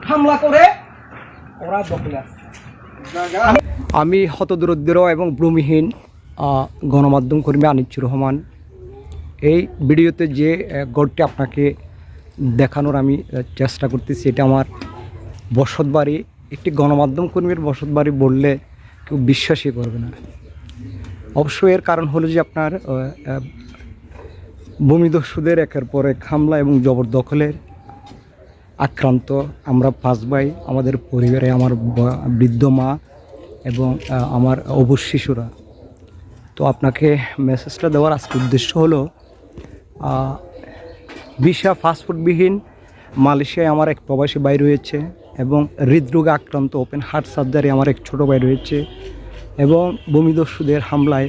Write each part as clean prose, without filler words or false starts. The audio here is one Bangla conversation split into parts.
হামলা করে ওরা দখলে আছে। আমি হতদরিদ্র এবং ভূমিহীন গণমাধ্যম কর্মী আনিচুর রহমান। এই ভিডিওতে যে গড়টি আপনাকে দেখানোর আমি চেষ্টা করতেছি, এটা আমার বসতবাড়ি। একটি গণমাধ্যম কর্মীর বসতবাড়ি বললে কেউ বিশ্বাসই করবে না। অবশ্যই এর কারণ হলো যে আপনার ভূমিদস্যুদের একের পর এক হামলা এবং জবরদখলের আক্রান্ত আমরা 5 ভাই, আমাদের পরিবারে আমার বৃদ্ধ মা এবং আমার অবুঝ শিশুরা। তো আপনাকে মেসেজটা দেওয়ার আজকে উদ্দেশ্য হলো, ভিসা পাসপোর্টবিহীন মালয়েশিয়ায় আমার এক প্রবাসী ভাই রয়েছে এবং হৃদরোগে আক্রান্ত ওপেন হার্ট সার্জারি আমার এক ছোটো ভাই রয়েছে এবং ভূমিদস্যুদের হামলায়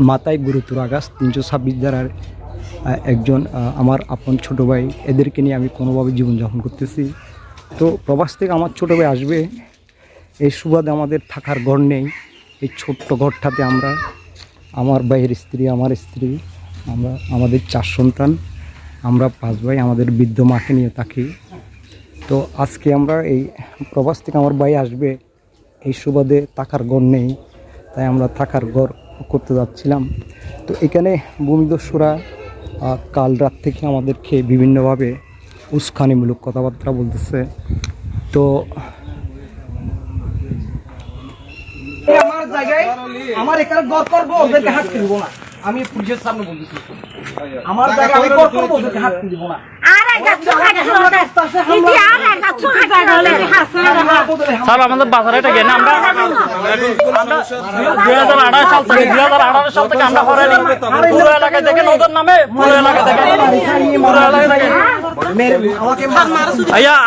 মাথায় গুরুতর আঘাত 326 ধারার একজন আমার আপন ছোটো ভাই। এদেরকে নিয়ে আমি কোনোভাবে জীবনযাপন করতেছি। তো প্রবাস থেকে আমার ছোটো ভাই আসবে, এই সুবাদে আমাদের থাকার ঘর নেই। এই ছোট্ট ঘরটাতে আমরা, আমার ভাইয়ের স্ত্রী, আমার স্ত্রী, আমরা আমাদের 4 সন্তান, আমরা 5 ভাই, আমাদের বৃদ্ধ মাকে নিয়ে থাকি। তো আজকে আমরা এই প্রবাস থেকে আমার ভাই আসবে, এই সুবাদে থাকার ঘর নেই, তাই আমরা থাকার ঘর করতে যাচ্ছিলাম। তো এখানে ভূমিদস্যুরা কাল রাত থেকে আমাদেরকে বিভিন্নভাবে উস্কানিমূলক কথাবার্তা বলতেছে। তো আমার জায়গায় আমার এখানে ঘর করবো, ওদেরকে হাত তুলবো না। আমি পুলিশের সামনে বলতেছি, আমার জায়গায় আমি ঘর করবো, ওদেরকে হাত তুলবো না। আমাদের বাজারে এটা গেলে আমরা 2018 সাল থেকে আমরা হরানি পুরো এলাকায় দেখেন, ওদের নামে পুরো এলাকা দেখেন,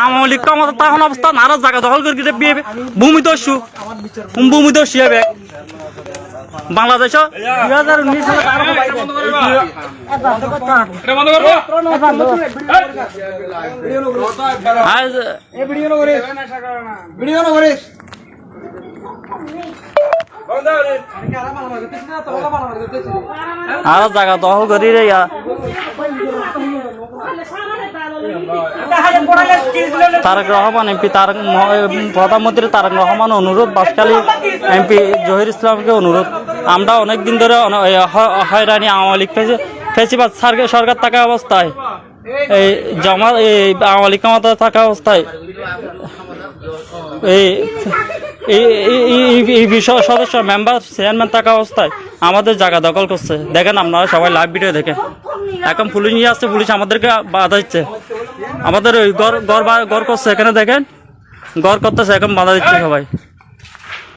আওয়ামী লীগ আমাদের তখন অবস্থা নারাজ জায়গা দখল করে ভূমিদস্যু হবে বাংলাদেশ 2019 আর জায়গা দখল করি রে। তারেক রহমান এমপি, প্রধানমন্ত্রী তারেক রহমান অনুরোধ, বাসখালী এমপি জহির ইসলামকে অনুরোধ, আমরা অনেকদিন ধরে হয়রানি আওয়ামী লীগ ফেসিবাদ সরকার থাকা অবস্থায়, এই আওয়ামী লীগ ক্ষমতা থাকা অবস্থায় এই বিষয় সদস্য মেম্বার চেয়ারম্যান থাকা অবস্থায় আমাদের জায়গা দখল করছে। দেখেন আপনারা সবাই লাইভ ভিডিও দেখেন। এখন পুলিশ নিয়ে আসছে, পুলিশ আমাদেরকে বাধা দিচ্ছে, আমাদের ওই ঘর করছে, এখানে দেখেন ঘর করতেছে, এখন বাধা দিচ্ছে সবাই।